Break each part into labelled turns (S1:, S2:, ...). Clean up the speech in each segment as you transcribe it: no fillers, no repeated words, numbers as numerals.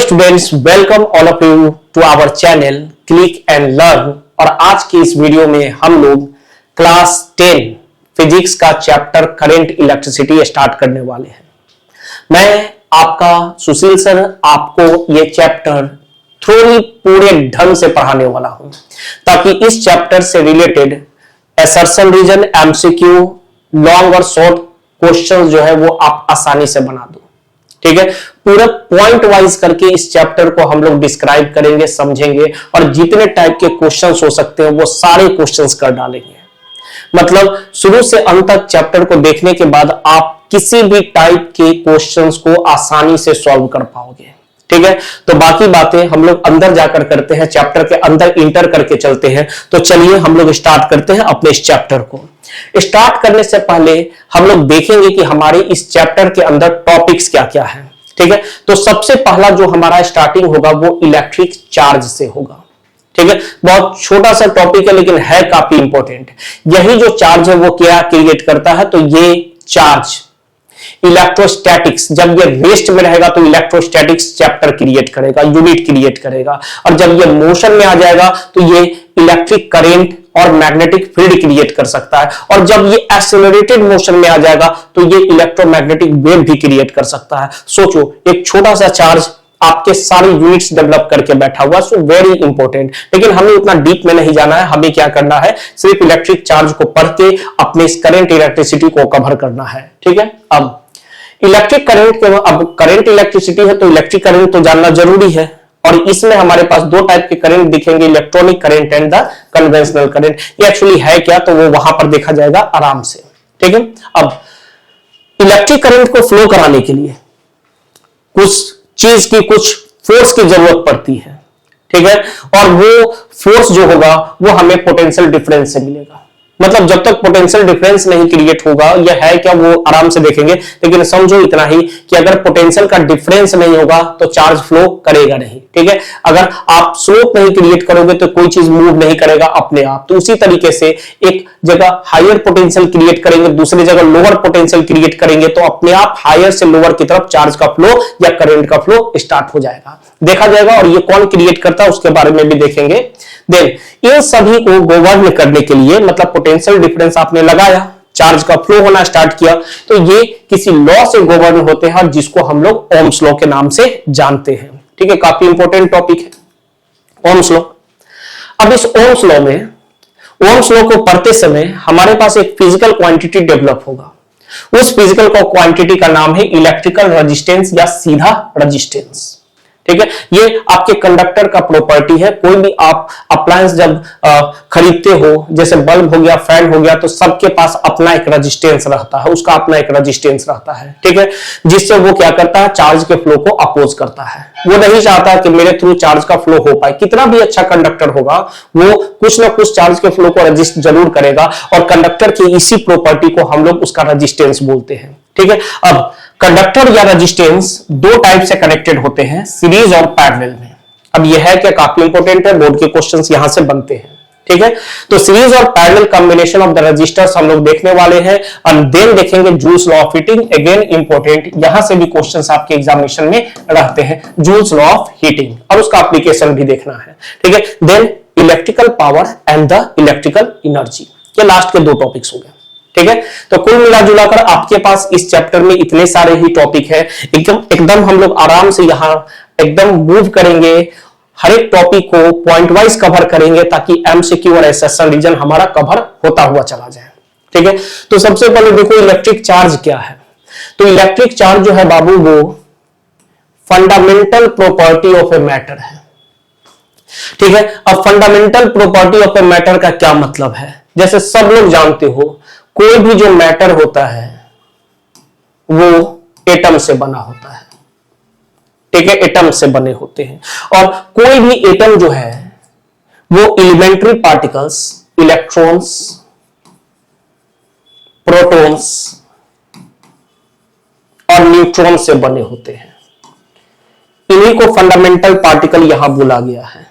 S1: Students, welcome all of you to our channel click and learn. और आज की इस वीडियो में हम लोग क्लास 10 फिजिक्स का चैप्टर करंट इलेक्ट्रिसिटी स्टार्ट करने वाले हैं। मैं आपका सुशील सर आपको ये चैप्टर थोड़ी पूरे ढंग से पढ़ाने वाला हूं ताकि इस चैप्टर से related assertion reason, MCQ, long और शॉर्ट क्वेश्चन जो है वो आप आसानी से बना दो। ठीक है, पूरा पॉइंट वाइज करके इस चैप्टर को हम लोग डिस्क्राइब करेंगे, समझेंगे और जितने टाइप के क्वेश्चंस हो सकते हैं वो सारे क्वेश्चंस कर डालेंगे। मतलब शुरू से अंत तक चैप्टर को देखने के बाद आप किसी भी टाइप के क्वेश्चंस को आसानी से सॉल्व कर पाओगे। ठीक है, तो बाकी बातें हम लोग अंदर जाकर करते हैं, चैप्टर के अंदर इंटर करके चलते हैं। तो चलिए हम लोग स्टार्ट करते हैं अपने इस चैप्टर को। स्टार्ट करने से पहले हम लोग देखेंगे कि हमारे इस चैप्टर के अंदर टॉपिक्स क्या क्या है। ठीक है, तो सबसे पहला जो हमारा स्टार्टिंग होगा वो इलेक्ट्रिक चार्ज से होगा। ठीक है, बहुत छोटा सा टॉपिक है लेकिन है काफी इंपॉर्टेंट। यही जो चार्ज है वो क्या क्रिएट करता है, तो ये चार्ज इलेक्ट्रोस्टैटिक्स, जब ये रेस्ट में रहेगा तो इलेक्ट्रोस्टैटिक्स चैप्टर क्रिएट करेगा, यूनिट क्रिएट करेगा। और जब ये मोशन में आ जाएगा तो ये इलेक्ट्रिक करंट और मैग्नेटिक फील्ड क्रिएट कर सकता है। और जब ये एक्सेलरेटेड मोशन में आ जाएगा तो ये इलेक्ट्रोमैग्नेटिक वेव भी क्रिएट कर सकता है। सोचो, एक छोटा सा चार्ज आपके सारे यूनिट्स डेवलप करके बैठा हुआ, सो वेरी इंपॉर्टेंट। लेकिन हमें उतना डीप में नहीं जाना है, हमें क्या करना है, सिर्फ इलेक्ट्रिक चार्ज को पढ़ के अपने इस करंट इलेक्ट्रिसिटी को कवर करना है। ठीक है, अब इलेक्ट्रिक करंट के, अब करंट इलेक्ट्रिसिटी है तो इलेक्ट्रिक करंट तो जानना जरूरी है। और इसमें हमारे पास दो टाइप के करंट दिखेंगे, electronic current and the conventional current. ये एक्चुअली है क्या, तो वो वहां पर देखा जाएगा आराम से। ठीक है, अब इलेक्ट्रिक करंट को फ्लो कराने के लिए कुछ चीज की, कुछ फोर्स की जरूरत पड़ती है। ठीक है, और वो फोर्स जो होगा वो हमें पोटेंशियल डिफरेंस से मिलेगा। मतलब जब तक पोटेंशियल डिफरेंस नहीं क्रिएट होगा, यह है क्या वो आराम से देखेंगे, लेकिन समझो इतना ही कि अगर पोटेंशियल का डिफरेंस नहीं होगा तो चार्ज फ्लो करेगा नहीं। ठीक है, अगर आप स्लोप नहीं क्रिएट करोगे तो कोई चीज मूव नहीं करेगा अपने आप। तो उसी तरीके से एक जगह हायर पोटेंशियल क्रिएट करेंगे, दूसरी जगह लोअर पोटेंशियल क्रिएट करेंगे तो अपने आप हायर से लोअर की तरफ चार्ज का फ्लो या करंट का फ्लो स्टार्ट हो जाएगा, देखा जाएगा। और ये कौन क्रिएट करता है उसके बारे में भी देखेंगे। देन इन सभी को गवर्न करने के लिए, मतलब पोटेंशियल डिफरेंस आपने लगाया, चार्ज का फ्लो होना स्टार्ट किया, तो ये किसी लॉ से गवर्न होते हैं जिसको हम लोग ओम्स लॉ के नाम से जानते हैं। ठीक है, काफी इंपॉर्टेंट टॉपिक है ओम्स लॉ। अब इस ओम्स लॉ में, ओम्स लॉ को पढ़ते समय हमारे पास एक फिजिकल क्वांटिटी डेवलप होगा। उस फिजिकल क्वांटिटी का नाम है इलेक्ट्रिकल रेजिस्टेंस या सीधा रेजिस्टेंस। ठीक है, ये आपके कंडक्टर का प्रॉपर्टी है। कोई भी आप अप्लायंस जब खरीदते हो, जैसे बल्ब हो गया, फैन हो गया, तो सबके पास अपना एक रेजिस्टेंस रहता है, उसका अपना एक रेजिस्टेंस रहता है। ठीक है, जिससे वो क्या करता है, चार्ज के फ्लो को अपोज करता है। वो नहीं चाहता कि मेरे थ्रू चार्ज का फ्लो हो पाए। कितना भी अच्छा कंडक्टर होगा वो कुछ ना कुछ चार्ज के फ्लो को रजिस्ट जरूर करेगा, और कंडक्टर की इसी प्रॉपर्टी को हम लोग उसका रेजिस्टेंस बोलते हैं। ठीक है, अब कंडक्टर या रेजिस्टेंस दो टाइप से कनेक्टेड होते हैं, सीरीज और पैरेलल में। अब यह है कि काफी इंपॉर्टेंट है, बोर्ड के क्वेश्चंस यहां से बनते हैं। ठीक है, तो सीरीज और parallel combination of the resistors हम लोग देखने वाले हैं। और देन देखेंगे Joule's law of heating, again important, यहां से भी क्वेश्चंस आपके एग्जामिनेशन में रहते हैं, जूल्स लॉ ऑफ हीटिंग, और उसका एप्लीकेशन भी देखना है। ठीक है, then electrical power and the electrical energy, ये लास्ट के दो टॉपिक्स हो गए। ठीक है, तो कुल मिला जुलाकर आपके पास इस चैप्टर में इतने सारे ही टॉपिक है। एकदम हम लोग आराम से यहां एकदम मूव करेंगे, हर एक टॉपिक को पॉइंट वाइज कवर करेंगे ताकि एमसीक्यू और असर्शन रीजन हमारा कवर होता हुआ चला जाए। ठीक है, तो सबसे पहले देखो इलेक्ट्रिक चार्ज क्या है। तो इलेक्ट्रिक चार्ज जो है बाबू वो fundamental property of a matter है। ठीक है, अब fundamental property of a matter का क्या मतलब है, जैसे सब लोग जानते हो कोई भी जो मैटर होता है वो एटम से बना होता है। ठीक है, एटम से बने होते हैं, और कोई भी एटम जो है वो एलिमेंट्री पार्टिकल्स, इलेक्ट्रॉन्स, प्रोटॉन्स और न्यूट्रॉन से बने होते हैं। इन्हीं को फंडामेंटल पार्टिकल यहां बोला गया है।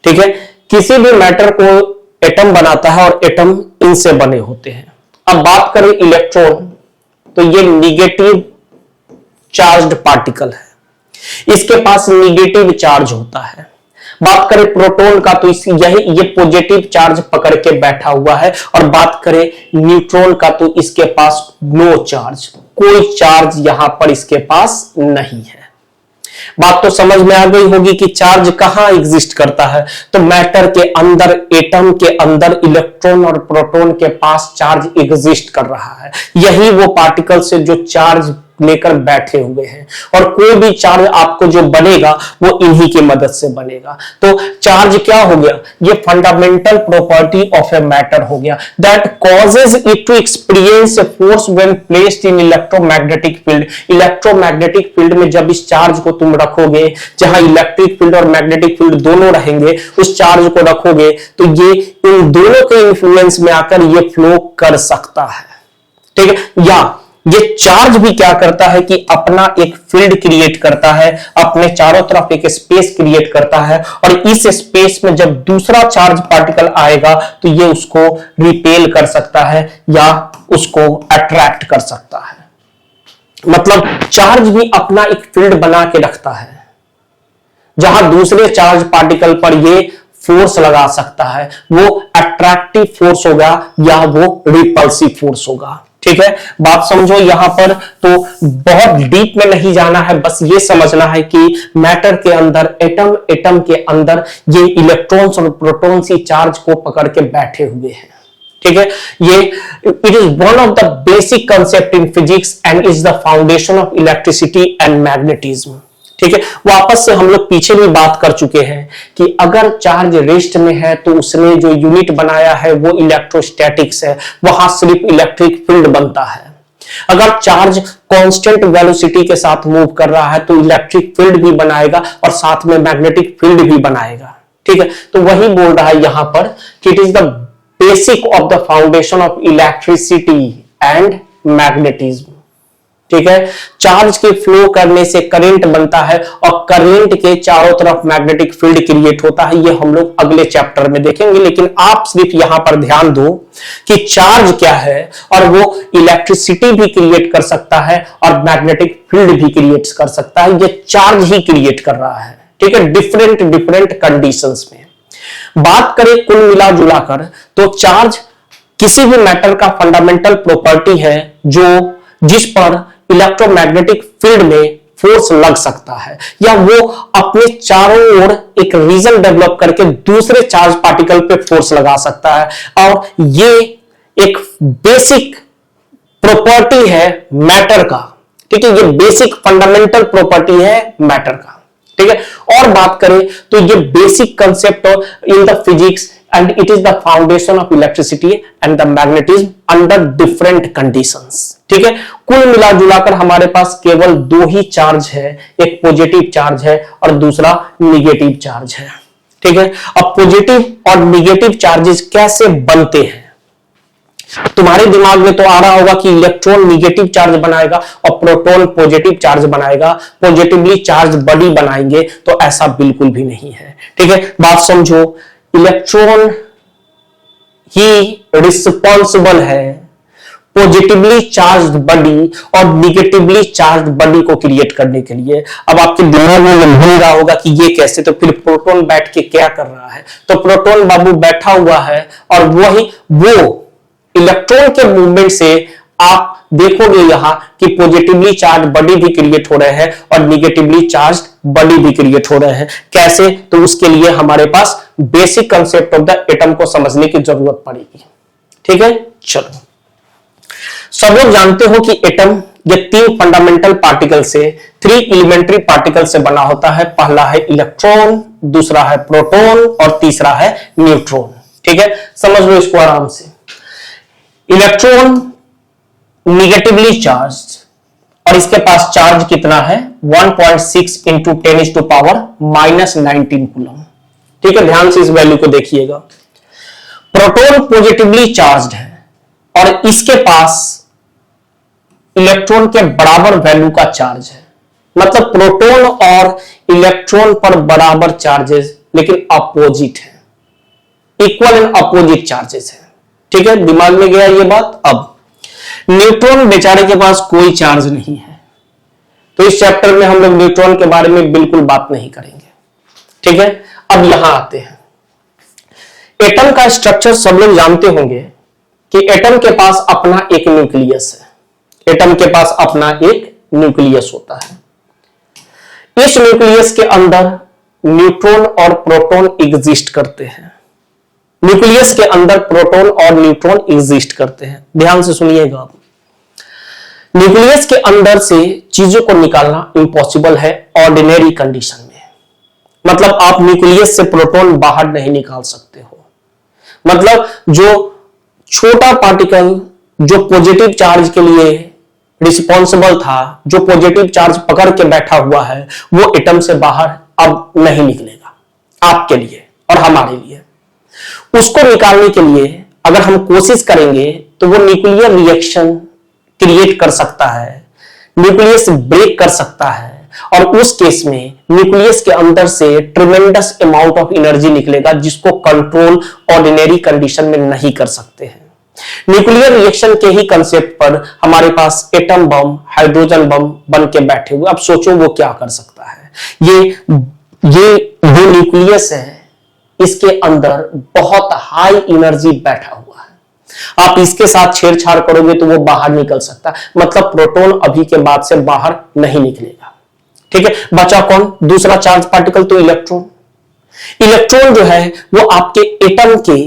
S1: ठीक है, किसी भी मैटर को एटम बनाता है और एटम इनसे बने होते हैं। अब बात करें इलेक्ट्रॉन, तो ये निगेटिव चार्ज्ड पार्टिकल है। इसके पास निगेटिव चार्ज होता है। बात करें प्रोटॉन का तो ये पॉजिटिव चार्ज पकड़ के बैठा हुआ है, और बात करें न्यूट्रॉन का तो इसके पास नो चार्ज, कोई चार्ज यहां पर इसके पास नहीं है। बात तो समझ में आ गई होगी कि चार्ज कहां एग्जिस्ट करता है, तो मैटर के अंदर, एटम के अंदर इलेक्ट्रॉन और प्रोटॉन के पास चार्ज एग्जिस्ट कर रहा है। यही वो पार्टिकल से जो चार्ज लेकर बैठे हुए हैं, और कोई भी चार्ज आपको जो बनेगा वो इन्हीं की मदद से बनेगा। तो चार्ज क्या हो गया, ये fundamental property of a matter हो गया, that causes it to experience a force when placed in electromagnetic field. Electromagnetic field में जब इस चार्ज को तुम रखोगे, जहां इलेक्ट्रिक फील्ड और मैग्नेटिक फील्ड दोनों रहेंगे, उस चार्ज को रखोगे तो ये इन दोनों के इंफ्लुएंस में आकर ये फ्लो कर सकता है, ठीक है। या ये चार्ज भी क्या करता है कि अपना एक फील्ड क्रिएट करता है, अपने चारों तरफ एक स्पेस क्रिएट करता है, और इस स्पेस में जब दूसरा चार्ज पार्टिकल आएगा तो ये उसको रिपेल कर सकता है या उसको अट्रैक्ट कर सकता है। मतलब चार्ज भी अपना एक फील्ड बना के रखता है, जहां दूसरे चार्ज पार्टिकल पर ये फोर्स लगा सकता है, वो अट्रैक्टिव फोर्स होगा या वो रिपल्सिव फोर्स होगा, ठीक है। बात समझो यहां पर, तो बहुत डीप में नहीं जाना है, बस ये समझना है कि मैटर के अंदर, एटम के अंदर ये इलेक्ट्रॉन्स और प्रोटॉन्स ही चार्ज को पकड़ के बैठे हुए हैं, ठीक है। ये it is one of the basic concept in physics and is the foundation of electricity and magnetism, ठीक है। वापस से हम लोग पीछे भी बात कर चुके हैं कि अगर चार्ज रेस्ट में है तो उसने जो यूनिट बनाया है वो इलेक्ट्रोस्टैटिक्स है, वहां सिर्फ इलेक्ट्रिक फील्ड बनता है। अगर चार्ज कांस्टेंट वेलोसिटी के साथ मूव कर रहा है तो इलेक्ट्रिक फील्ड भी बनाएगा और साथ में मैग्नेटिक फील्ड भी बनाएगा, ठीक है। तो वही बोल रहा है यहां पर कि it is the basic of the foundation of electricity and magnetism, ठीक है। चार्ज के फ्लो करने से करंट बनता है, और करंट के चारों तरफ मैग्नेटिक फील्ड क्रिएट होता है। ये हम लोग अगले चैप्टर में देखेंगे, लेकिन आप सिर्फ यहां पर ध्यान दो कि चार्ज क्या है, और वो इलेक्ट्रिसिटी भी क्रिएट कर सकता है और मैग्नेटिक फील्ड भी क्रिएट कर सकता है। ये चार्ज ही क्रिएट कर रहा है, ठीक है, डिफरेंट कंडीशंस में। बात करें कुल मिला जुला कर, तो चार्ज किसी भी मैटर का फंडामेंटल प्रॉपर्टी है जिस पर इलेक्ट्रोमैग्नेटिक फील्ड में फोर्स लग सकता है, या वो अपने चारों ओर एक रीजन डेवलप करके दूसरे चार्ज पार्टिकल पे फोर्स लगा सकता है। और ये एक बेसिक प्रॉपर्टी है मैटर का, ठीक है। ये बेसिक फंडामेंटल प्रॉपर्टी है मैटर का, ठीक है। और बात करें तो ये basic concept in the physics and it is the foundation of electricity and the magnetism under different conditions, ठीक है। कुल मिला जुलाकर हमारे पास केवल दो ही चार्ज है, एक पॉजिटिव चार्ज है और दूसरा निगेटिव चार्ज है, ठीक है। अब पॉजिटिव और निगेटिव चार्जेस कैसे बनते हैं, तुम्हारे दिमाग में तो आ रहा होगा कि इलेक्ट्रॉन निगेटिव चार्ज बनाएगा और प्रोटॉन पॉजिटिव चार्ज बनाएगा, पॉजिटिवली चार्ज बॉडी बनाएंगे, तो ऐसा बिल्कुल भी नहीं है, ठीक है। बात समझो, इलेक्ट्रॉन ही रिस्पॉन्सिबल है पॉजिटिवली चार्ज्ड बॉडी और निगेटिवली चार्ज्ड बॉडी को क्रिएट करने के लिए। अब आपके दिमाग में घूम रहा होगा कि ये कैसे, तो फिर प्रोटॉन बैठ के क्या कर रहा है, तो प्रोटॉन बाबू बैठा हुआ है और वो इलेक्ट्रॉन के मूवमेंट से आप देखोगे यहां कि पॉजिटिवली चार्ज बॉडी भी क्रिएट हो रहे हैं और निगेटिवली चार्ज बॉडी भी क्रिएट हो रहे हैं। कैसे, तो उसके लिए हमारे पास basic concept of the atom को समझने की जरूरत पड़ेगी, ठीक है। चलो, सब लोग जानते हो कि एटम ये तीन फंडामेंटल पार्टिकल से, 3 एलिमेंट्री पार्टिकल से बना होता है। पहला है इलेक्ट्रॉन, दूसरा है प्रोटॉन और तीसरा है न्यूट्रॉन, ठीक है। समझ लो इसको आराम से। इलेक्ट्रॉन निगेटिवली चार्ज और इसके पास चार्ज कितना है 1.6 इंटू 10⁻⁻19 कूलम, ठीक है। ध्यान से इस वैल्यू को देखिएगा। प्रोटॉन पॉजिटिवली चार्ज्ड है और इसके पास इलेक्ट्रॉन के बराबर वैल्यू का चार्ज है, मतलब प्रोटॉन और इलेक्ट्रॉन पर बराबर चार्जेस लेकिन अपोजिट है, इक्वल एंड अपोजिट चार्जेस है, ठीक है। दिमाग में गया ये बात। अब न्यूट्रॉन बेचारे के पास कोई चार्ज नहीं है, तो इस चैप्टर में हम लोग न्यूट्रॉन के बारे में बिल्कुल बात नहीं करेंगे। ठीक है, अब यहां आते हैं। एटम का स्ट्रक्चर सब लोग जानते होंगे कि एटम के पास अपना एक न्यूक्लियस है। एटम के पास अपना एक न्यूक्लियस होता है। इस न्यूक्लियस के अंदर न्यूट्रॉन और प्रोटॉन एग्जिस्ट करते हैं। न्यूक्लियस के अंदर प्रोटॉन और न्यूट्रॉन एग्जिस्ट करते हैं। ध्यान से सुनिएगा आप। न्यूक्लियस के अंदर से चीजों को निकालना इम्पॉसिबल है ऑर्डिनरी कंडीशन में। मतलब आप न्यूक्लियस से प्रोटॉन बाहर नहीं निकाल सकते हो। मतलब जो छोटा पार्टिकल जो पॉजिटिव चार्ज के लिए रिस्पॉन्सिबल था, जो पॉजिटिव चार्ज पकड़ के बैठा हुआ है, वो एटम से बाहर अब नहीं निकलेगा आपके लिए और हमारे लिए। उसको निकालने के लिए अगर हम कोशिश करेंगे तो वो न्यूक्लियर रिएक्शन क्रिएट कर सकता है, न्यूक्लियस ब्रेक कर सकता है, और उस केस में न्यूक्लियस के अंदर से ट्रिमेंडस अमाउंट ऑफ एनर्जी निकलेगा जिसको कंट्रोल ऑर्डिनरी कंडीशन में नहीं कर सकते हैं। न्यूक्लियर रिएक्शन के ही कंसेप्ट पर हमारे पास एटम बम, हाइड्रोजन बम बन के बैठे हुए। अब सोचो वो क्या कर सकता है। ये जो न्यूक्लियस है इसके अंदर बहुत हाई एनर्जी बैठा हुआ है। आप इसके साथ छेड़छाड़ करोगे तो वो बाहर निकल सकता है। मतलब प्रोटॉन अभी के बाद से बाहर नहीं निकलेगा। ठीक है, बचा कौन? दूसरा चार्ज पार्टिकल, तो इलेक्ट्रॉन। इलेक्ट्रॉन जो है वो आपके एटम के,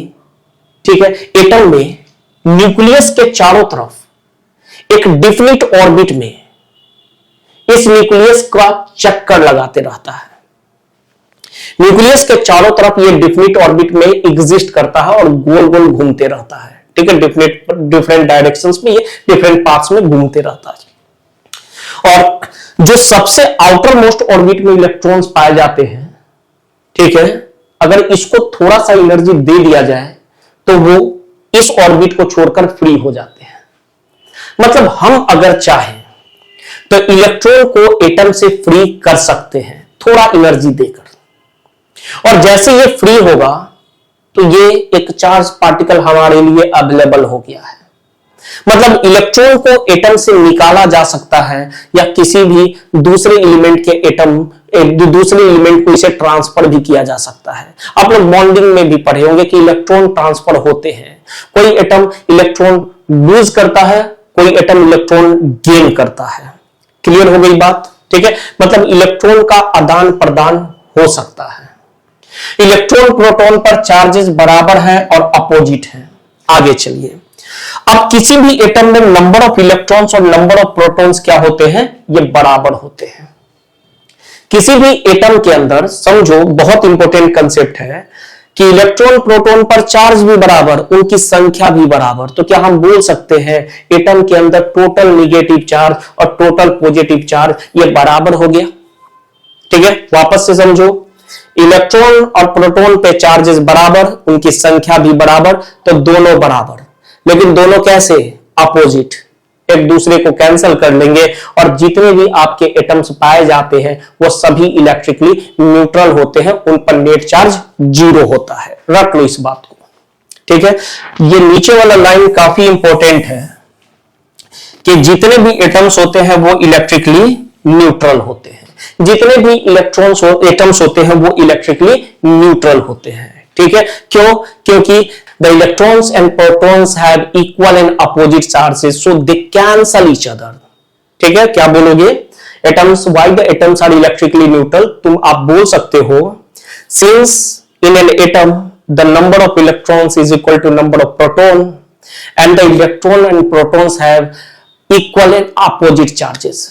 S1: ठीक है, एटम में न्यूक्लियस के चारों तरफ एक डिफिनिट ऑर्बिट में इस न्यूक्लियस का चक्कर लगाते रहता है। न्यूक्लियस के चारों तरफ ये डिफिनिट ऑर्बिट में एग्जिस्ट करता है और गोल गोल घूमते रहता है। ठीक है, डिफरेंट डायरेक्शंस में, ये डिफरेंट पाथ्स में घूमते रहता है। और जो सबसे आउटर मोस्ट ऑर्बिट में इलेक्ट्रॉन्स पाए जाते हैं, ठीक है, अगर इसको थोड़ा सा एनर्जी दे दिया जाए तो वो इस ऑर्बिट को छोड़कर फ्री हो जाते हैं। मतलब हम अगर चाहें तो इलेक्ट्रॉन को एटम से फ्री कर सकते हैं थोड़ा एनर्जी देकर, और जैसे ये फ्री होगा तो ये एक चार्ज पार्टिकल हमारे लिए अवेलेबल हो गया है। मतलब इलेक्ट्रॉन को एटम से निकाला जा सकता है या किसी भी दूसरे एलिमेंट के एटम, दूसरे एलिमेंट को इसे ट्रांसफर भी किया जा सकता है। आप लोग बॉन्डिंग में भी पढ़े होंगे कि इलेक्ट्रॉन ट्रांसफर होते हैं। कोई एटम इलेक्ट्रॉन लूज करता है, कोई एटम इलेक्ट्रॉन गेन करता है। क्लियर हो गई बात? ठीक है, मतलब इलेक्ट्रॉन का आदान प्रदान हो सकता है। इलेक्ट्रॉन प्रोटॉन पर चार्जेस बराबर हैं और अपोजिट हैं। आगे चलिए। अब किसी भी एटम में नंबर ऑफ इलेक्ट्रॉन्स और नंबर ऑफ प्रोटॉन्स क्या होते हैं? ये बराबर होते हैं। किसी भी एटम के अंदर समझो, बहुत इंपॉर्टेंट कंसेप्ट है कि इलेक्ट्रॉन प्रोटॉन पर चार्ज भी बराबर, उनकी संख्या भी बराबर। तो क्या हम बोल सकते हैं एटम के अंदर टोटल नेगेटिव चार्ज और टोटल पॉजिटिव चार्ज ये बराबर हो गया? ठीक है, वापस से समझो, इलेक्ट्रॉन और प्रोटॉन पे चार्जेस बराबर, उनकी संख्या भी बराबर, तो दोनों बराबर। लेकिन दोनों कैसे? अपोजिट, एक दूसरे को कैंसिल कर लेंगे और जितने भी आपके एटम्स पाए जाते हैं वो सभी इलेक्ट्रिकली न्यूट्रल होते हैं, उन पर नेट चार्ज 0 होता है। रख लो इस बात को। ठीक है, ये नीचे वाला लाइन काफी इंपॉर्टेंट है कि जितने भी एटम्स होते हैं वो इलेक्ट्रिकली न्यूट्रल होते हैं, जितने भी इलेक्ट्रॉन्स एटम्स होते हैं वो इलेक्ट्रिकली न्यूट्रल होते हैं। ठीक है, क्यों? क्योंकि the electrons and protons have equal and opposite charges, so they cancel each other. ठीक है, क्या बोलोगे? Atoms, why the atoms are electrically neutral? तुम आप बोल सकते हो, since in an atom the number of electrons is equal to number of proton and the electron and protons have equal and opposite charges,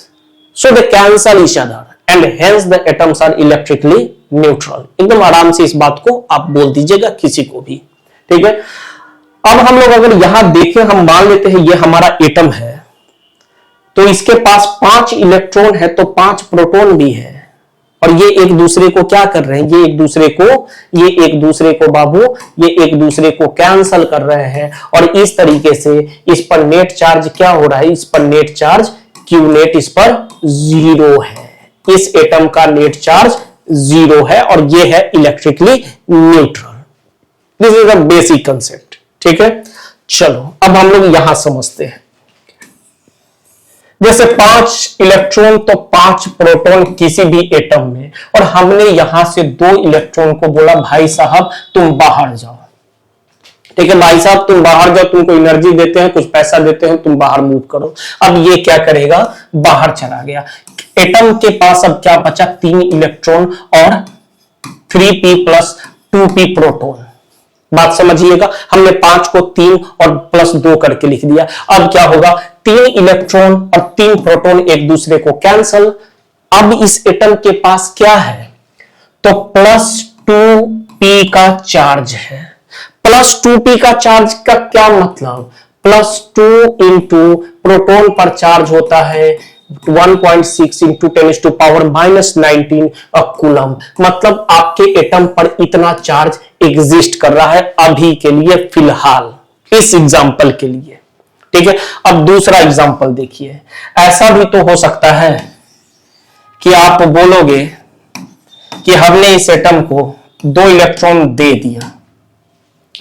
S1: so they cancel each other and hence the atoms are electrically neutral. एकदम आराम से इस बात को आप बोल दीजिएगा किसी को भी। ठीक है, अब हम लोग अगर यहां देखें, हम मान लेते हैं ये हमारा एटम है, तो इसके पास 5 इलेक्ट्रॉन है तो 5 प्रोटॉन भी है, और ये एक दूसरे को क्या कर रहे हैं? ये एक दूसरे को बाबू, ये एक दूसरे को कैंसल कर रहे हैं, और इस तरीके से इस पर नेट चार्ज क्या हो रहा है? इस पर नेट चार्ज क्यू नेट इस पर 0 है। इस एटम का नेट चार्ज 0 है और ये है electrically neutral. This is a basic concept. ठीक है, चलो अब हम लोग यहां समझते हैं। जैसे 5 इलेक्ट्रॉन तो 5 प्रोटॉन किसी भी एटम में, और हमने यहां से 2 इलेक्ट्रॉन को बोला भाई साहब तुम बाहर जाओ। ठीक है भाई साहब तुम बाहर जाओ, तुमको एनर्जी देते हैं, कुछ पैसा देते हैं, तुम बाहर मूव करो। अब ये क्या करेगा, बाहर चला गया। एटम के पास अब क्या बचा, 3 इलेक्ट्रॉन और 3p प्लस 2p प्रोटॉन। बात समझिएगा, हमने 5 को 3 और प्लस 2 करके लिख दिया। अब क्या होगा, 3 इलेक्ट्रॉन और 3 प्रोटॉन एक दूसरे को कैंसल। अब इस एटम के पास क्या है, तो प्लस 2p का चार्ज है। प्लस 2p का चार्ज का क्या मतलब, प्लस 2 इंटू प्रोटॉन पर चार्ज होता है 1.6 इंटू 10⁻⁻19 कूलम। मतलब आपके एटम पर इतना चार्ज एग्जिस्ट कर रहा है अभी के लिए, फिलहाल इस एग्जांपल के लिए। ठीक है, अब दूसरा एग्जांपल देखिए। ऐसा भी तो हो सकता है कि आप बोलोगे कि हमने इस एटम को 2 इलेक्ट्रॉन दे दिया,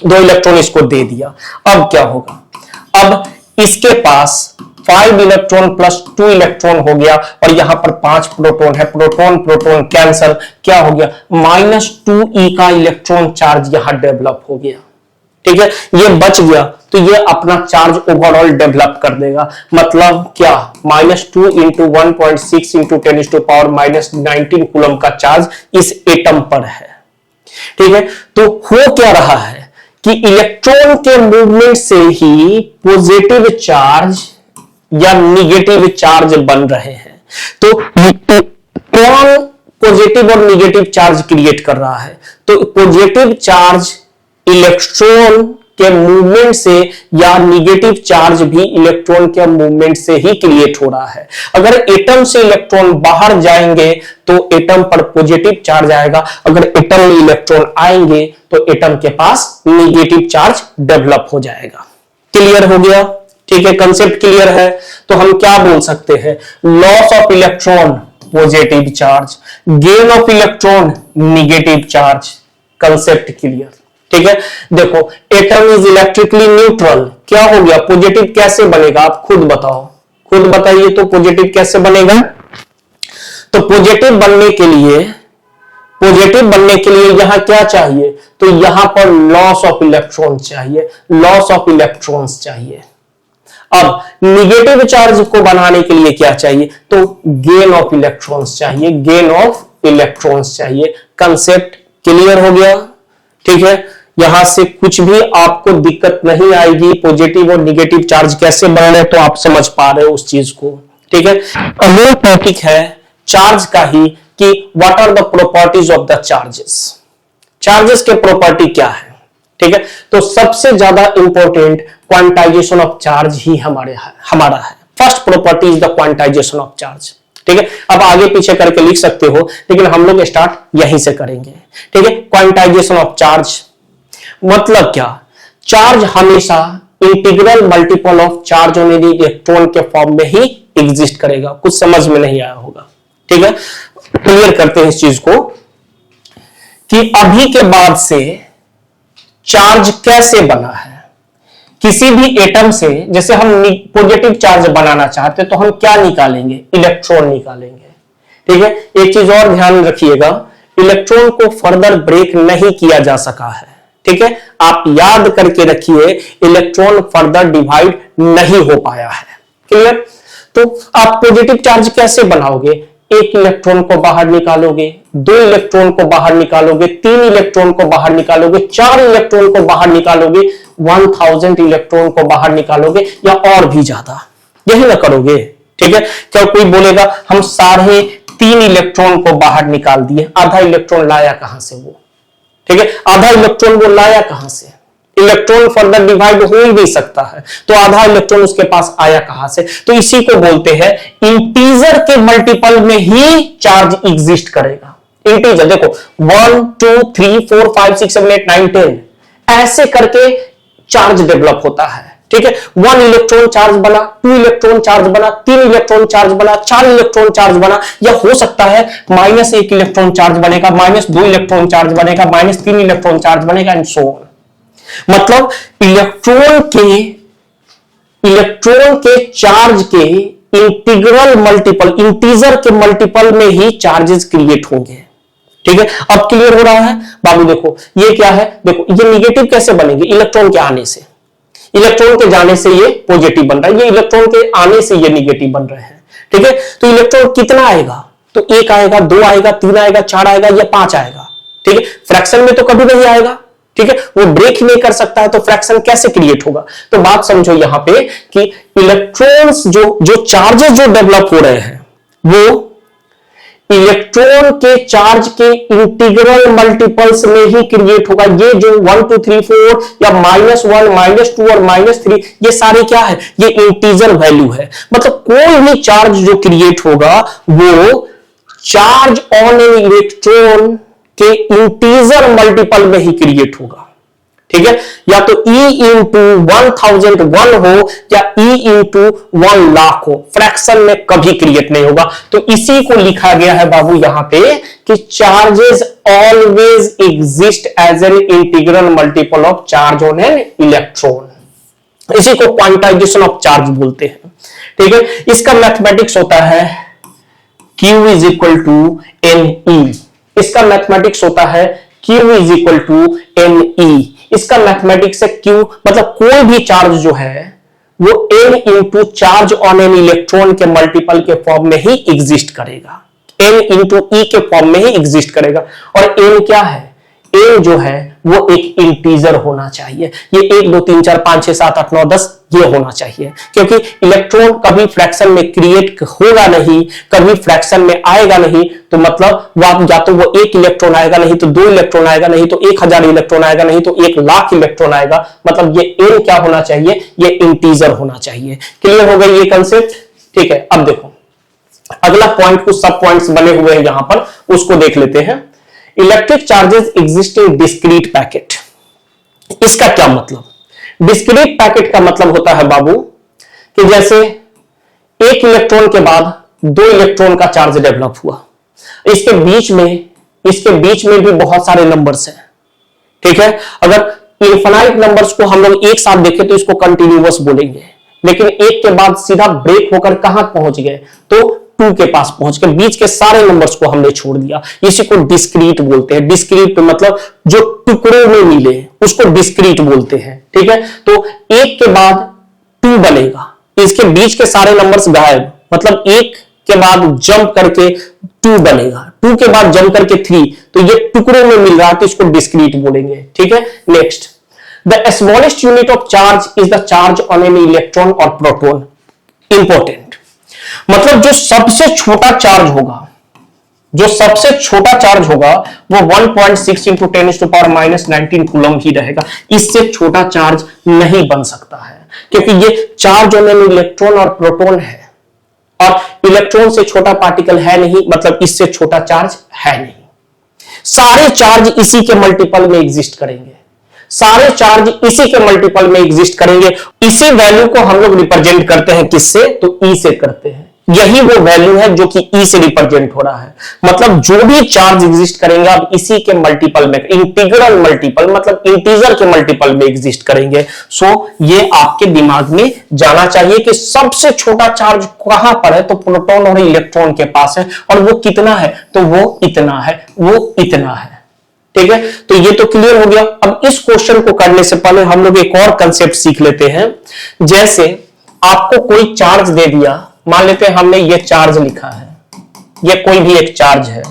S1: 2 इलेक्ट्रॉन इसको दे दिया। अब क्या होगा, अब इसके पास 5 इलेक्ट्रॉन प्लस 2 इलेक्ट्रॉन हो गया, और यहां पर 5 प्रोटॉन है, प्रोटॉन प्रोटॉन कैंसल, क्या हो गया, -2e का इलेक्ट्रॉन चार्ज यहां डेवलप हो गया। ठीक है, ये बच गया तो ये अपना चार्ज ओवरऑल डेवलप कर देगा। मतलब क्या, -2 इंटू 1.6 इंटू 10⁻⁻19 कूलम का चार्ज इस एटम पर है। ठीक है, तो हो क्या रहा है कि इलेक्ट्रॉन के मूवमेंट से ही पॉजिटिव चार्ज या निगेटिव चार्ज बन रहे हैं। तो कौन पॉजिटिव और निगेटिव चार्ज क्रिएट कर रहा है, तो पॉजिटिव चार्ज इलेक्ट्रॉन के मूवमेंट से या निगेटिव चार्ज भी इलेक्ट्रॉन के मूवमेंट से ही क्रिएट हो रहा है। अगर एटम से इलेक्ट्रॉन बाहर जाएंगे तो एटम पर पॉजिटिव चार्ज आएगा, अगर एटम में इलेक्ट्रॉन आएंगे तो एटम के पास निगेटिव चार्ज डेवलप हो जाएगा। क्लियर हो गया, ठीक है, कंसेप्ट क्लियर है। तो हम क्या बोल सकते हैं, loss of electron positive charge, gain of electron negative charge, concept clear. ठीक है, देखो एटम इज इलेक्ट्रिकली न्यूट्रल, क्या हो गया, पॉजिटिव कैसे बनेगा, आप खुद बताओ, खुद बताइए तो पॉजिटिव कैसे बनेगा। तो पॉजिटिव बनने के लिए यहां क्या चाहिए, तो यहां पर लॉस ऑफ इलेक्ट्रॉन चाहिए, लॉस ऑफ इलेक्ट्रॉन्स चाहिए। अब निगेटिव चार्ज को बनाने के लिए क्या चाहिए, तो गेन ऑफ इलेक्ट्रॉन्स चाहिए, गेन ऑफ इलेक्ट्रॉन्स चाहिए। कंसेप्ट क्लियर हो गया, ठीक है। यहां से कुछ भी आपको दिक्कत नहीं आएगी, पॉजिटिव और निगेटिव चार्ज कैसे बन रहे तो आप समझ पा रहे हो उस चीज को, ठीक है। अगला टॉपिक है चार्ज का ही, कि what are the properties of the charges, charges के प्रॉपर्टी क्या है, ठीक है। तो सबसे ज्यादा इंपॉर्टेंट क्वांटाइजेशन ऑफ चार्ज ही हमारा है। First property is the quantization of charge, ठीक है। अब आगे पीछे करके लिख सकते हो, लेकिन हम लोग स्टार्ट यहीं से करेंगे, ठीक है। क्वांटाइजेशन ऑफ चार्ज मतलब क्या, चार्ज हमेशा integral multiple of charge on any electron के फॉर्म में ही एग्जिस्ट करेगा। कुछ समझ में नहीं आया होगा, ठीक है। क्लियर करते हैं इस चीज को कि अभी के बाद से चार्ज कैसे बना है। किसी भी एटम से जैसे हम पॉजिटिव चार्ज बनाना चाहते हैं तो हम क्या निकालेंगे, इलेक्ट्रॉन निकालेंगे, ठीक है। एक चीज और ध्यान रखिएगा, इलेक्ट्रॉन को फर्दर ब्रेक नहीं किया जा सका है, ठीक है। आप याद करके रखिए, इलेक्ट्रॉन फर्दर डिवाइड नहीं हो पाया है, क्लियर। तो आप पॉजिटिव चार्ज कैसे बनाओगे, एक इलेक्ट्रॉन को बाहर निकालोगे, 2 इलेक्ट्रॉन को बाहर निकालोगे, 3 इलेक्ट्रॉन को बाहर निकालोगे, 4 इलेक्ट्रॉन को बाहर निकालोगे, 1000 इलेक्ट्रॉन को बाहर निकालोगे या और भी ज्यादा, यही ना करोगे, ठीक है। क्या कोई बोलेगा हम 3.5 इलेक्ट्रॉन को बाहर निकाल दिए, आधा इलेक्ट्रॉन लाया कहां से वो, ठीक है। आधा इलेक्ट्रॉन वो लाया कहां से, इलेक्ट्रॉन फर्दर डिवाइड हो ही नहीं सकता है, तो आधा इलेक्ट्रॉन उसके पास आया कहां से। तो इसी को बोलते हैं इंटीजर के मल्टीपल में ही चार्ज एग्जिस्ट करेगा। इंटीजर देखो 1 2 3 4 5 6 7 8 9 10 ऐसे करके चार्ज डेवलप होता है, ठीक है। 1 इलेक्ट्रॉन चार्ज बना, 2 इलेक्ट्रॉन चार्ज बना, 3 इलेक्ट्रॉन चार्ज बना, 4 इलेक्ट्रॉन चार्ज बना, या हो सकता है -1 इलेक्ट्रॉन चार्ज बनेगा, -2 इलेक्ट्रॉन चार्ज बनेगा, -3 इलेक्ट्रॉन चार्ज बनेगा एंड सो ऑन। मतलब इलेक्ट्रॉन के चार्ज के इंटीग्रल मल्टीपल, इंटीजर के मल्टीपल में ही चार्जेस क्रिएट होंगे। ठीक है, अब क्लियर हो रहा है बाबू। देखो ये क्या है, देखो ये निगेटिव कैसे बनेंगे, इलेक्ट्रॉन के आने से, इलेक्ट्रॉन के जाने से ये पॉजिटिव बन रहा है, ये इलेक्ट्रॉन के आने से ये निगेटिव बन रहे हैं। ठीक है, तो इलेक्ट्रॉन कितना आएगा, तो 1 आएगा, 2 आएगा, 3 आएगा, 4 आएगा या 5 आएगा। ठीक है, फ्रैक्शन में तो कभी नहीं आएगा। ठीक है, वो ब्रेक नहीं कर सकता है, तो फ्रैक्शन कैसे क्रिएट होगा। तो बात समझो यहां पे कि इलेक्ट्रॉन्स जो चार्जेस जो डेवलप हो रहे हैं वो इलेक्ट्रॉन के चार्ज के इंटीग्रल मल्टीपल्स में ही क्रिएट होगा। ये जो 1 2 3 4 या -1 -2 और -3 ये सारे क्या है, ये इंटीजर वैल्यू है। मतलब कोई भी चार्ज जो क्रिएट होगा वो चार्ज ऑन एन इलेक्ट्रॉन के इंटीजर मल्टीपल में ही क्रिएट होगा। ठीक है, या तो E इंटू 1001 हो या E इंटू 1 लाख हो, फ्रैक्शन में कभी क्रिएट नहीं होगा। तो इसी को लिखा गया है बाबू यहां पे कि charges always exist as an integral multiple of charge on an electron. इसी को क्वांटाइजेशन ऑफ चार्ज बोलते हैं। ठीक है, इसका मैथमेटिक्स होता है Q is equal to NE। इसका मैथमेटिक्स होता है Q is equal to NE। इसका मैथमेटिक्स है Q मतलब कोई भी चार्ज जो है वो N into charge on an electron के मल्टीपल के फॉर्म में ही एग्जिस्ट करेगा, N इंटू E के फॉर्म में ही एग्जिस्ट करेगा। और N क्या है, N जो है वो एक इंटीजर होना चाहिए। ये 1 2 3 4 5 6 7 8 9 10 ये होना चाहिए, क्योंकि इलेक्ट्रॉन कभी फ्रैक्शन में क्रिएट होगा नहीं, कभी फ्रैक्शन में आएगा नहीं। तो मतलब वो या तो वो 1 इलेक्ट्रॉन आएगा, नहीं तो 2 इलेक्ट्रॉन आएगा, नहीं तो 1000 इलेक्ट्रॉन आएगा, नहीं तो 1 लाख इलेक्ट्रॉन आएगा। मतलब ये N क्या होना चाहिए, ये इंटीजर होना चाहिए। क्लियर हो गई ये कंसेप्ट। ठीक है, अब देखो अगला पॉइंट, कुछ सब पॉइंट्स बने हुए हैं यहां पर, उसको देख लेते हैं। Electric charges exist in discrete packet. इसका क्या मतलब, डिस्क्रीट पैकेट का मतलब होता है बाबू कि जैसे 1 इलेक्ट्रॉन के बाद 2 इलेक्ट्रॉन का चार्ज डेवलप हुआ, इसके बीच में भी बहुत सारे नंबर्स हैं। ठीक है, अगर इनफाइनाइट नंबर्स को हम लोग एक साथ देखें तो इसको कंटिन्यूअस बोलेंगे, लेकिन एक के बाद सीधा ब्रेक होकर कहां पहुंच गए, तो 2 के पास पहुंच गए, बीच के सारे नंबर्स को हमने छोड़ दिया। इसी को डिस्क्रीट बोलते हैं। डिस्क्रीट मतलब जो टुकड़ों में मिले उसको डिस्क्रीट बोलते हैं। ठीक है, तो 1 के बाद 2 बनेगा, इसके बीच के सारे नंबर्स गायब, मतलब 1 के बाद जंप करके 2 बनेगा, 2 के बाद जंप करके 3, तो ये टुकड़ों में मिल रहा है तो इसको डिस्क्रीट बोलेंगे। ठीक है, next, the smallest unit of charge is the charge on an electron और प्रोटॉन। इंपॉर्टेंट, मतलब जो सबसे छोटा चार्ज होगा, जो सबसे छोटा चार्ज होगा वो 1.6 इंटू 10⁻⁻19 कूलम ही रहेगा। इससे छोटा चार्ज नहीं बन सकता है, क्योंकि ये चार्ज ऑन एन इलेक्ट्रॉन और प्रोटॉन है, और इलेक्ट्रॉन से छोटा पार्टिकल है नहीं, मतलब इससे छोटा चार्ज है नहीं। सारे चार्ज इसी के मल्टीपल में एग्जिस्ट करेंगे, सारे चार्ज इसी के मल्टीपल में एग्जिस्ट करेंगे। इसी वैल्यू को हम लोग रिप्रेजेंट करते हैं किससे, तो E से करते हैं। यही वो वैल्यू है जो कि E से रिप्रेजेंट हो रहा है। मतलब जो भी चार्ज एग्जिस्ट करेंगे अब इसी के मल्टीपल में, इंटीग्रल मल्टीपल मतलब इंटीजर के मल्टीपल में एग्जिस्ट करेंगे। सो ये आपके दिमाग में जाना चाहिए कि सबसे छोटा चार्ज कहां पर है, तो प्रोटॉन और इलेक्ट्रॉन के पास है, और वो कितना है, तो वो इतना है, वो इतना है। ठीक है, तो ये तो क्लियर हो गया। अब इस क्वेश्चन को करने से पहले हम लोग एक और कंसेप्ट सीख लेते हैं। जैसे आपको कोई चार्ज दे दिया, मान लेते हैं हमने ये चार्ज लिखा है, ये कोई भी एक चार्ज है,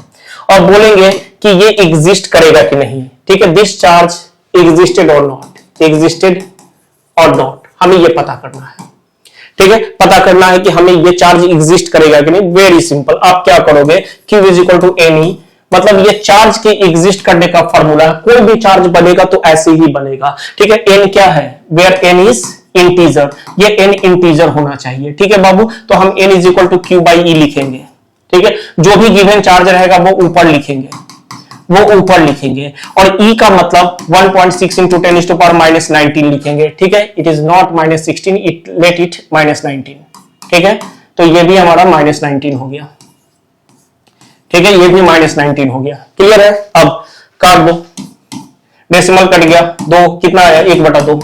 S1: और बोलेंगे कि ये एग्जिस्ट करेगा कि नहीं। ठीक है, दिस चार्ज एग्जिस्टेड और नॉट, एग्जिस्टेड और नॉट, हमें ये पता करना है। ठीक है, पता करना है कि हमें ये चार्ज एग्जिस्ट करेगा कि नहीं। वेरी सिंपल, आप क्या करोगे, Q is equal to NE, मतलब ये चार्ज के एग्जिस्ट करने का फॉर्मूला है। कोई भी चार्ज बनेगा तो ऐसे ही बनेगा। ठीक है, N क्या है, वेयर N इज इंटीजर, ये N इंटीजर होना चाहिए। ठीक है बाबू, तो हम N is equal to Q by E लिखेंगे। ठीक है, जो भी गिवन चार्ज रहेगा वो ऊपर लिखेंगे, वो ऊपर लिखेंगे, और E का मतलब 1.6 इंटू 10⁻⁻19 लिखेंगे। ठीक है, it is not -16, it let it -19। ठीक है, तो ये भी हमारा -19 हो गया। ठीक है, ये भी -19 हो गया। क्लियर है, अब काट दो, डेसिमल कट गया, 2 कितना आया, 1/2।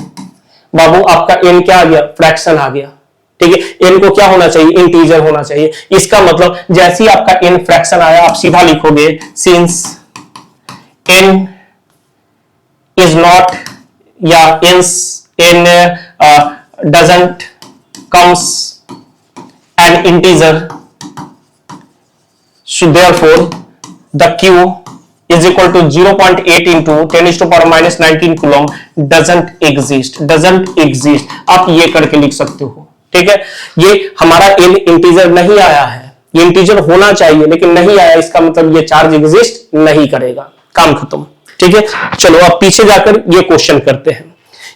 S1: बाबू आपका N क्या आ गया, फ्रैक्शन आ गया। ठीक है, n को क्या होना चाहिए, इंटीजर होना चाहिए। इसका मतलब जैसे ही आपका n फ्रैक्शन आया आप सीधा लिखोगे सिंस n इज नॉट या n doesn't comes N integer, so therefore the q is equal to 0.8 into 10 to the power minus 19 coulomb doesn't exist। आप ये करके लिख सकते हो, ठीक है। ये हमारा n इंटीजर नहीं आया है, ये इंटीजर होना चाहिए लेकिन नहीं आया, इसका मतलब ये चार्ज एग्जिस्ट नहीं करेगा, काम खत्म, ठीक है। चलो अब पीछे जाकर ये क्वेश्चन करते हैं।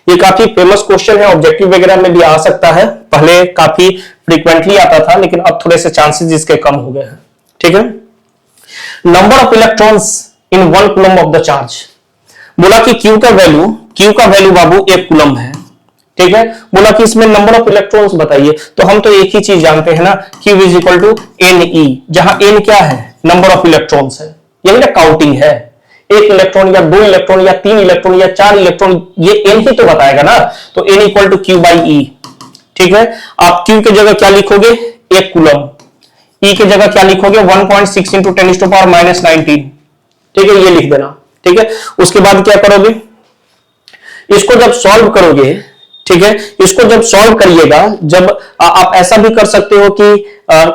S1: ये काफी फेमस क्वेश्चन है, ऑब्जेक्टिव वगैरह में भी आ सकता है, पहले काफी फ्रीक्वेंटली आता था लेकिन अब थोड़े से चांसेस इसके कम हो गए हैं, ठीक है। Number of electrons in 1 coulomb of the charge, बोला कि Q का वैल्यू बाबू 1 कूलम है, ठीक है। बोला कि इसमें नंबर ऑफ इलेक्ट्रॉन्स बताइए, तो हम तो एक ही चीज जानते हैं ना, Q is equal to NE, जहां N क्या है, नंबर ऑफ इलेक्ट्रॉन्स है, यही ना काउंटिंग है, 1 इलेक्ट्रॉन या 2 इलेक्ट्रॉन या 3 इलेक्ट्रॉन या 4 इलेक्ट्रॉन, ये N ही तो बताएगा ना, तो N equal to Q by E, ठीक है। आप Q की जगह क्या लिखोगे, 1 कूलम, E की जगह क्या लिखोगे 1.6 इंटू 10 टू पावर माइनस 19, ठीक है, ये लिख देना, ठीक है। उसके बाद क्या करोगे, इसको जब सॉल्व करोगे, ठीक है, इसको जब सॉल्व करिएगा, जब आप ऐसा भी कर सकते हो कि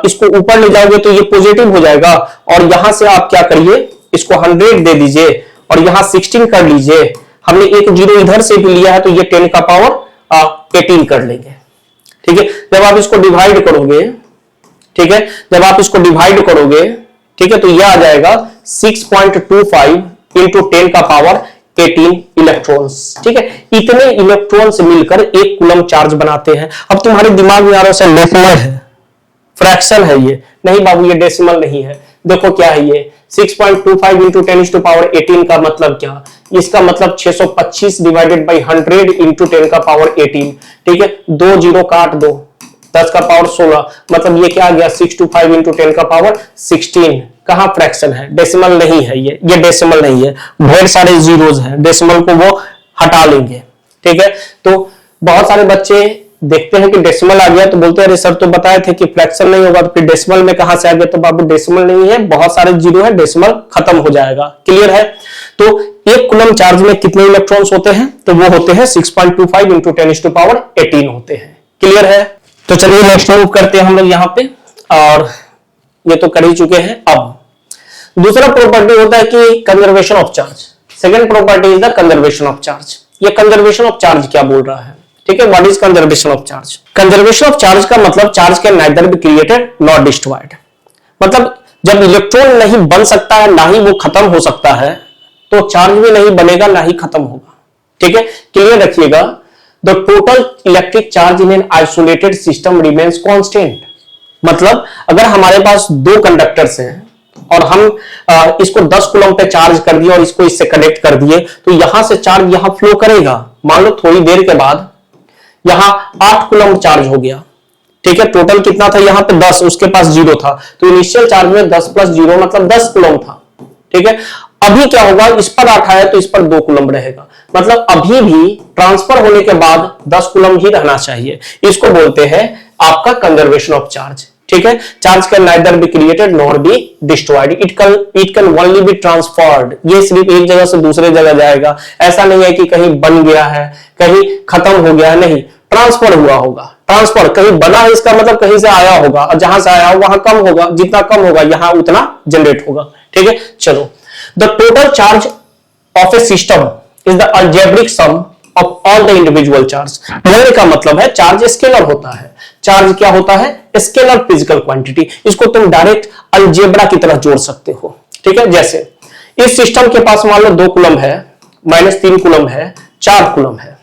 S1: इसको ऊपर ले जाओगे तो ये पॉजिटिव हो जाएगा, और यहां से आप क्या करिए, इसको 100 दे दीजिए और यहां 16 कर लीजिए, हमने एक जीरो इधर से भी लिया है तो ये 10 का पावर 18 कर लेंगे, ठीक है। जब आप इसको डिवाइड करोगे, ठीक है, जब आप इसको डिवाइड करोगे, ठीक है, तो यह आ जाएगा 6.25 इंटू 10 का पावर 18 इलेक्ट्रॉन्स, ठीक है। इतने इलेक्ट्रॉन्स मिलकर 1 कूलम चार्ज बनाते हैं। अब तुम्हारे दिमाग में आ रहा है डेसिमल है, फ्रैक्शन है, ये नहीं बाबू, ये डेसिमल नहीं है। देखो क्या है ये 6.25 इंटू 10 टू पावर 18 का मतलब क्या, इसका मतलब 625 डिवाइडेड बाई 100 इंटू 10 का पावर 18, ठीक है। 2 जीरो काट दो, 10 का पावर 16, मतलब ये क्या आ गया 625 इंटू 10 का पावर 16। कहां फ्रैक्शन है, डेसिमल नहीं है, ये डेसिमल नहीं है, ढेर सारे जीरोज हैं, डेसिमल को वो हटा लेंगे, ठीक है। तो बहुत सारे बच्चे देखते हैं कि डेसिमल आ गया तो बोलते हैं अरे सर तो बताए थे कि फ्रैक्शन नहीं होगा, तो फिर डेसिमल में कहां से आ गया, तो बाबू डेसिमल नहीं है, बहुत सारे जीरो है, डेसिमल खत्म हो जाएगा, क्लियर है। तो 1 कूलम चार्ज में कितने इलेक्ट्रॉन्स होते हैं, तो वो होते हैं 6.25 इंटू 10 टू पावर 18 होते हैं, क्लियर है। तो चलिए नेक्स्ट मूव करते हैं हम लोग यहाँ पे, और ये तो कर ही चुके हैं। अब दूसरा प्रॉपर्टी होता है कि conservation of charge, second property is the conservation of charge. ये कंजर्वेशन ऑफ चार्ज क्या बोल रहा है, ठीक है, what is conservation of charge. Conservation of charge का मतलब charge can neither be created not destroyed, मतलब जब इलेक्ट्रॉन नहीं बन सकता है ना ही वो खत्म हो सकता है, तो चार्ज भी नहीं बनेगा ना ही खत्म होगा, ठीक है, क्लियर रखिएगा। The total electric charge in an isolated system remains constant, मतलब अगर हमारे पास 2 कंडक्टर्स हैं और हम इसको 10 कूलम पे चार्ज कर दिए और इसको इससे कनेक्ट कर दिए, तो यहां से चार्ज यहां फ्लो करेगा। मान लो थोड़ी देर के बाद यहां 8 कूलम चार्ज हो गया, ठीक है, टोटल कितना था यहां पे 10, उसके पास 0 था, तो इनिशियल चार्ज में 10 प्लस 0 मतलब 10 कूलम था, ठीक है। अभी क्या होगा, इस पर 8 आया तो इस पर 2 कूलम रहेगा, मतलब अभी भी ट्रांसफर होने के बाद 10 कूलम ही रहना चाहिए। इसको बोलते हैं आपका कंजर्वेशन ऑफ चार्ज, ठीक है। Charge can neither be created nor be destroyed, it can only be transferred, ये सिर्फ एक जगह से दूसरे जगह जाएगा, ऐसा नहीं है कि कहीं बन गया है कहीं खत्म हो गया है, नहीं, ट्रांसफर हुआ होगा। ट्रांसफर कहीं बना है इसका मतलब कहीं से आया होगा, और जहां से आया हो वहां कम होगा, जितना कम होगा यहां उतना जनरेट होगा, ठीक है। चलो, the total charge of a system is the algebraic sum of all the individual charge. बोलने का मतलब है चार्ज स्केलर होता है। चार्ज क्या होता है, स्केलर फिजिकल क्वांटिटी, इसको तुम डायरेक्ट अलजेब्रा की तरह जोड़ सकते हो, ठीक है। जैसे इस सिस्टम के पास मान लो 2 कूलम है, -3 कूलम है, 4 कूलम है,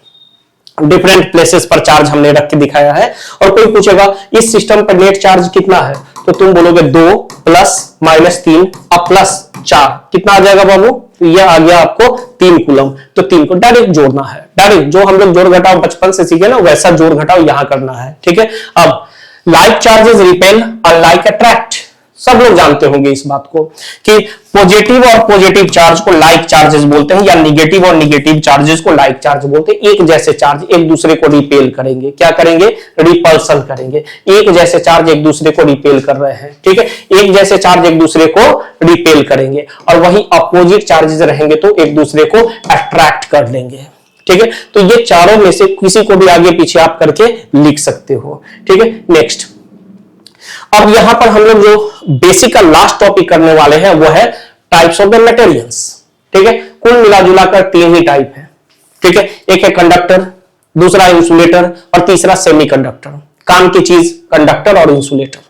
S1: डिफरेंट प्लेसेस पर चार्ज हमने रख के दिखाया है, और कोई पूछेगा इस सिस्टम पर नेट चार्ज कितना है, तो तुम बोलोगे 2 प्लस -3 अब प्लस 4, कितना आ जाएगा बाबू, तो यह आ गया आपको 3 कूलम। तो 3 को डायरेक्ट जोड़ना है, डायरेक्ट जो हम लोग जोड़ घटाव बचपन से सीखे ना वैसा जोड़ घटाव यहां करना है, ठीक है। अब like charges repel unlike attract, सब लोग जानते होंगे इस बात को कि पॉजिटिव और पॉजिटिव चार्ज को लाइक चार्जेस बोलते हैं, या निगेटिव और निगेटिव चार्जेस को लाइक चार्ज बोलते हैं। एक जैसे चार्ज एक दूसरे को रिपेल करेंगे, क्या करेंगे, रिपल्सन करेंगे। एक जैसे चार्ज एक दूसरे को रिपेल कर रहे हैं, ठीक है, एक जैसे चार्ज एक दूसरे को रिपेल करेंगे, और वही अपोजिट चार्जेस रहेंगे तो एक दूसरे को अट्रैक्ट कर लेंगे, ठीक है। तो ये चारों में से किसी को भी आगे पीछे आप करके लिख सकते हो, ठीक है। नेक्स्ट, अब यहां पर हम लोग जो बेसिक का लास्ट टॉपिक करने वाले हैं वो है टाइप्स ऑफ द मटेरियल्स, ठीक है। कुल मिलाजुला कर 3 ही टाइप है, ठीक है। एक है कंडक्टर, दूसरा इंसुलेटर, और तीसरा सेमीकंडक्टर। काम की चीज कंडक्टर और इंसुलेटर,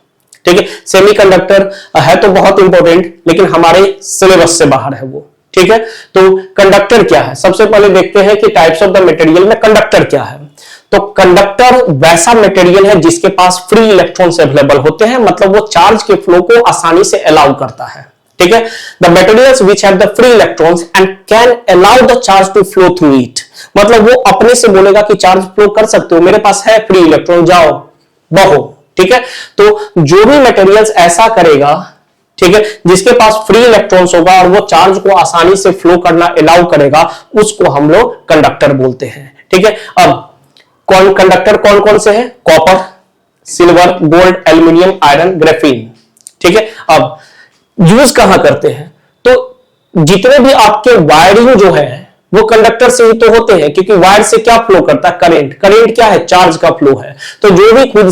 S1: ठीक है। सेमीकंडक्टर है तो बहुत इंपॉर्टेंट, लेकिन हमारे सिलेबस से बाहर है वो, ठीक है। तो कंडक्टर क्या है, सबसे पहले देखते हैं कि टाइप्स ऑफ द मटेरियल में कंडक्टर क्या है। तो कंडक्टर वैसा मटेरियल है जिसके पास फ्री इलेक्ट्रॉन्स अवेलेबल होते हैं, मतलब वो चार्ज के फ्लो को आसानी से अलाउ करता है, ठीक है। The materials which have the free electrons and can allow the charge to flow through it, मतलब वो अपने से बोलेगा कि चार्ज फ्लो कर सकते हो, मेरे पास है फ्री इलेक्ट्रॉन, जाओ बहो, ठीक है। तो जो भी मटेरियल्स ऐसा करेगा, ठीक है, जिसके पास फ्री इलेक्ट्रॉन्स होगा और वो चार्ज को आसानी से फ्लो करना अलाउ करेगा, उसको हम लोग कंडक्टर बोलते हैं, ठीक है। अब कंडक्टर कौन कौन से हैं, copper, silver, gold, aluminium, iron, graphene, ठीक है। अब यूज कहां करते हैं, तो जितने भी आपके वायरिंग जो है वो कंडक्टर से ही तो होते हैं, क्योंकि वायर से क्या फ्लो करता है, करंट। करंट क्या है, चार्ज का फ्लो है। तो जो भी खुद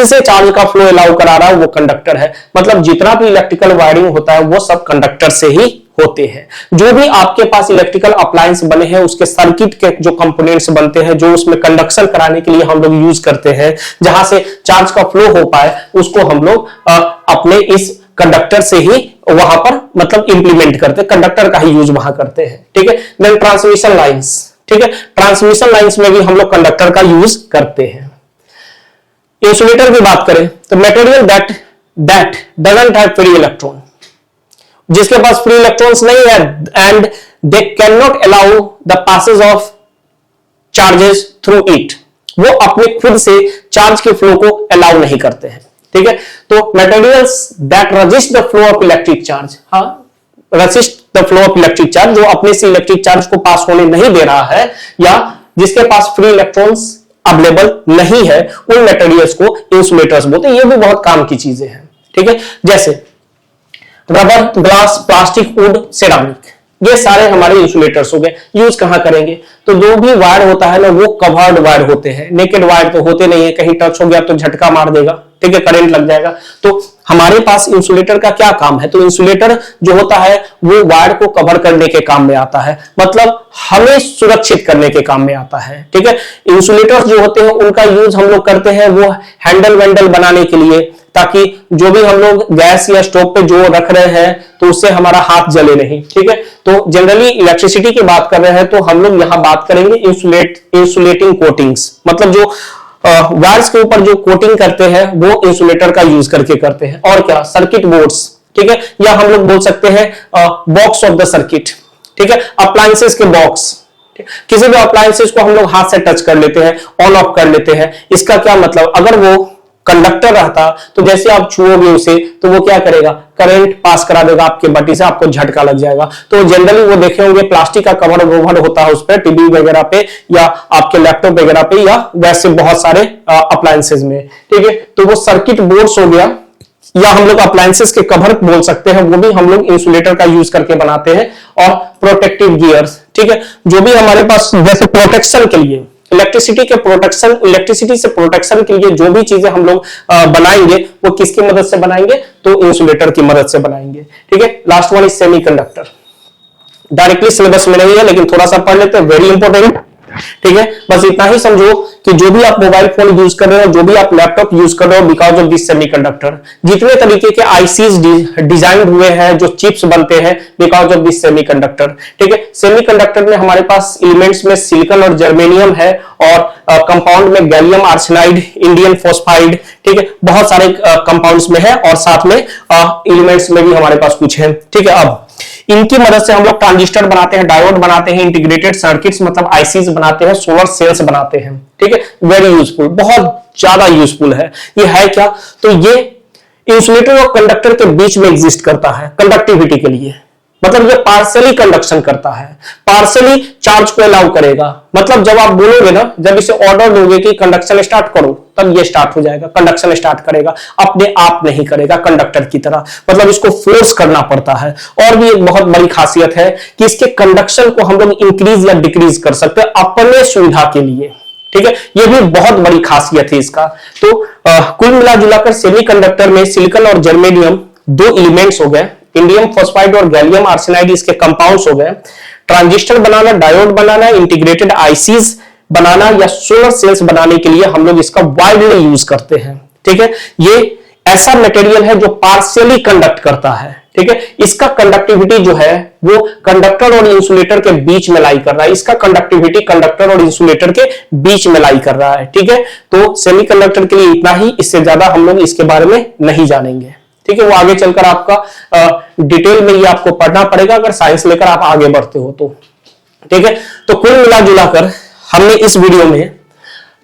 S1: से चार्ज का फ्लो अलाउ करा रहा है वो कंडक्टर है। मतलब जितना भी इलेक्ट्रिकल वायरिंग होता है वो सब कंडक्टर से ही होते हैं। जो भी आपके पास इलेक्ट्रिकल अप्लायंस बने हैं उसके सर्किट के जो कंपोनेंट्स बनते हैं, जो उसमें कंडक्शन कराने के लिए हम लोग यूज करते हैं, जहां से चार्ज का फ्लो हो पाए, उसको हम लोग अपने इस कंडक्टर से ही वहां पर मतलब इंप्लीमेंट करते हैं, कंडक्टर का ही यूज वहां करते हैं, ठीक है। देन ट्रांसमिशन लाइंस, ठीक है, ट्रांसमिशन लाइंस में भी हम लोग कंडक्टर का यूज करते हैं। इंसुलेटर की बात करें तो material that doesn't have free electron, जिसके पास फ्री इलेक्ट्रॉन्स नहीं है, and they can not allow the passage of charges through it, वो अपने खुद से चार्ज के फ्लो को अलाउ नहीं करते हैं, ठीक है। तो materials that resist the flow of electric charge, हाँ, resist the flow of electric charge, जो अपने से इलेक्ट्रिक चार्ज को पास होने नहीं दे रहा है, या जिसके पास फ्री इलेक्ट्रॉन्स अवेलेबल नहीं है, उन मटेरियल्स को इंसुलेटर्स बोलते हैं। ये भी बहुत काम की चीजें हैं, ठीक है। जैसे rubber, glass, plastic, would, ceramic, ये सारे हमारे इंसुलेटर्स हो गए। यूज कहां करेंगे, तो जो भी वायर होता है ना वो कवर्ड वायर होते हैं, नेकेड वायर तो होते नहीं है, कहीं टच हो गया तो झटका मार देगा, ठीक है, करंट लग जाएगा। तो हमारे पास इंसुलेटर का क्या काम है, तो इंसुलेटर जो होता है वो वायर को कवर करने के काम में आता है, मतलब हमें सुरक्षित करने के काम में आता है, ठीक है। इंसुलेटर्स जो होते हैं उनका यूज हम लोग करते हैं वो हैंडल वैंडल बनाने के लिए, ताकि जो भी हम लोग गैस या स्टोव पे जो रख रहे हैं तो उससे हमारा हाथ जले नहीं, ठीक है। तो जनरली इलेक्ट्रिसिटी की बात कर रहे हैं तो हम लोग यहां बात करेंगे इंसुलेटिंग कोटिंग्स, मतलब जो वायर्स के ऊपर जो कोटिंग करते हैं वो इंसुलेटर का यूज करके करते हैं। और क्या, सर्किट बोर्ड्स, ठीक है, या हम लोग बोल सकते हैं बॉक्स ऑफ द सर्किट, ठीक है, अप्लायंसेस के बॉक्स। किसी भी अप्लायंसेस को हम लोग हाथ से टच कर लेते हैं, ऑन ऑफ कर लेते हैं। इसका क्या मतलब, अगर वो कंडक्टर रहता तो जैसे आप छुओगे उसे तो वो क्या करेगा, करंट पास करा देगा आपके बॉडी से, आपको झटका लग जाएगा। तो जनरली वो देखे होंगे प्लास्टिक का कवर ओवर होता है उस पर, टीवी वगैरह पे या आपके लैपटॉप वगैरह पे, या वैसे बहुत सारे अप्लायंसेस में, ठीक है। तो वो सर्किट बोर्ड्स हो गया, या हम लोग अप्लायंसेस के कवर बोल सकते हैं, वो भी हम लोग इंसुलेटर का यूज करके बनाते हैं। और प्रोटेक्टिव गियर्स, ठीक है, जो भी हमारे पास जैसे प्रोटेक्शन के लिए, इलेक्ट्रिसिटी से प्रोटेक्शन के लिए जो भी चीजें हम लोग बनाएंगे वो किसकी मदद से बनाएंगे, तो इंसुलेटर की मदद से बनाएंगे, ठीक है। Last one is semiconductor. Directly syllabus में नहीं है लेकिन थोड़ा सा पढ़ लेते हैं, वेरी इंपॉर्टेंट, ठीक है। बस इतना ही समझो कि जो भी आप मोबाइल फोन यूज कर रहे हो, जो भी आप लैपटॉप यूज कर रहे हो, बिकॉज ऑफ दिस सेमीकंडक्टर, जितने तरीके के आईसीज डिजाइन हुए हैं, जो चिप्स बनते हैं, बिकॉज ऑफ दिस सेमीकंडक्टर, ठीक है। सेमीकंडक्टर में हमारे पास एलिमेंट्स में सिलिकॉन और जर्मेनियम है, और कंपाउंड में गैलियम आर्सेनाइड, इंडियम फॉस्फाइड, ठीक है, बहुत सारे कंपाउंड्स में है, और साथ में एलिमेंट्स में भी हमारे पास कुछ है, ठीक है। अब इनकी मदद से हम लोग ट्रांजिस्टर बनाते हैं, डायोड बनाते हैं, इंटीग्रेटेड सर्किट्स मतलब आईसीज बनाते हैं, सोलर सेल्स बनाते हैं, ठीक है। वेरी यूजफुल, बहुत ज्यादा यूजफुल है। ये है क्या, तो ये इंसुलेटर और कंडक्टर के बीच में एग्जिस्ट करता है कंडक्टिविटी के लिए, मतलब ये पार्शियली कंडक्शन करता है, पार्शियली चार्ज को अलाउ करेगा। मतलब जब आप बोलोगे ना, जब इसे ऑर्डर दोगे कि कंडक्शन स्टार्ट करो, तब ये स्टार्ट हो जाएगा, कंडक्शन स्टार्ट करेगा, अपने आप नहीं करेगा कंडक्टर की तरह, मतलब इसको फोर्स करना पड़ता है। और भी एक बहुत बड़ी खासियत है कि इसके कंडक्शन को हम लोग इंक्रीज या डिक्रीज कर सकते हैं अपने सुविधा के लिए, ठीक है, ये भी बहुत बड़ी खासियत है इसका। तो कुल मिला जुलाकर सेमीकंडक्टर में सिलिकॉन और जर्मेनियम दो एलिमेंट्स हो गए, इंडियम फॉस्फाइड और गैलियम आर्सेनाइड इसके कंपाउंड्स हो गए। ट्रांजिस्टर बनाना, डायोड बनाना, इंटीग्रेटेड आईसीज बनाना या सोलर सेल्स बनाने के लिए हम लोग इसका वाइडली यूज करते हैं, ठीक है। ये ऐसा मटेरियल है जो पार्शियली कंडक्ट करता है, ठीक है। इसका कंडक्टिविटी जो है वो कंडक्टर और इंसुलेटर के बीच में लाई कर रहा है, इसका कंडक्टिविटी कंडक्टर और इंसुलेटर के बीच में लाई कर रहा है, ठीक है। तो सेमीकंडक्टर के लिए इतना ही, इससे ज्यादा हम लोग इसके बारे में नहीं जानेंगे, ठीक है। वो आगे चलकर आपका डिटेल में ये आपको पढ़ना पड़ेगा अगर साइंस लेकर आप आगे बढ़ते हो तो, ठीक है। तो कुल मिला जुलाकर हमने इस वीडियो में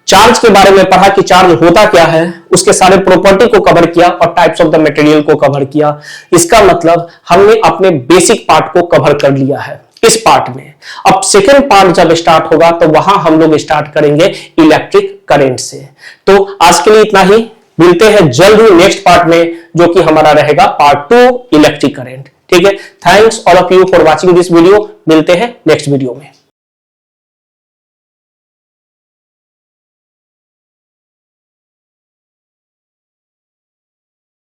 S1: चार्ज के बारे में पढ़ा कि चार्ज होता क्या है, उसके सारे प्रॉपर्टी को कवर किया और टाइप्स ऑफ द मटेरियल को कवर किया। इसका मतलब हमने अपने बेसिक पार्ट को कवर कर लिया है इस पार्ट में। अब सेकेंड पार्ट जब स्टार्ट होगा तो वहां हम लोग स्टार्ट करेंगे इलेक्ट्रिक करंट से। तो आज के लिए इतना ही, मिलते हैं जल्द ही नेक्स्ट पार्ट में, जो कि हमारा रहेगा पार्ट 2 इलेक्ट्रिक करंट, ठीक है। Thanks all of you for watching this video, मिलते हैं नेक्स्ट वीडियो में।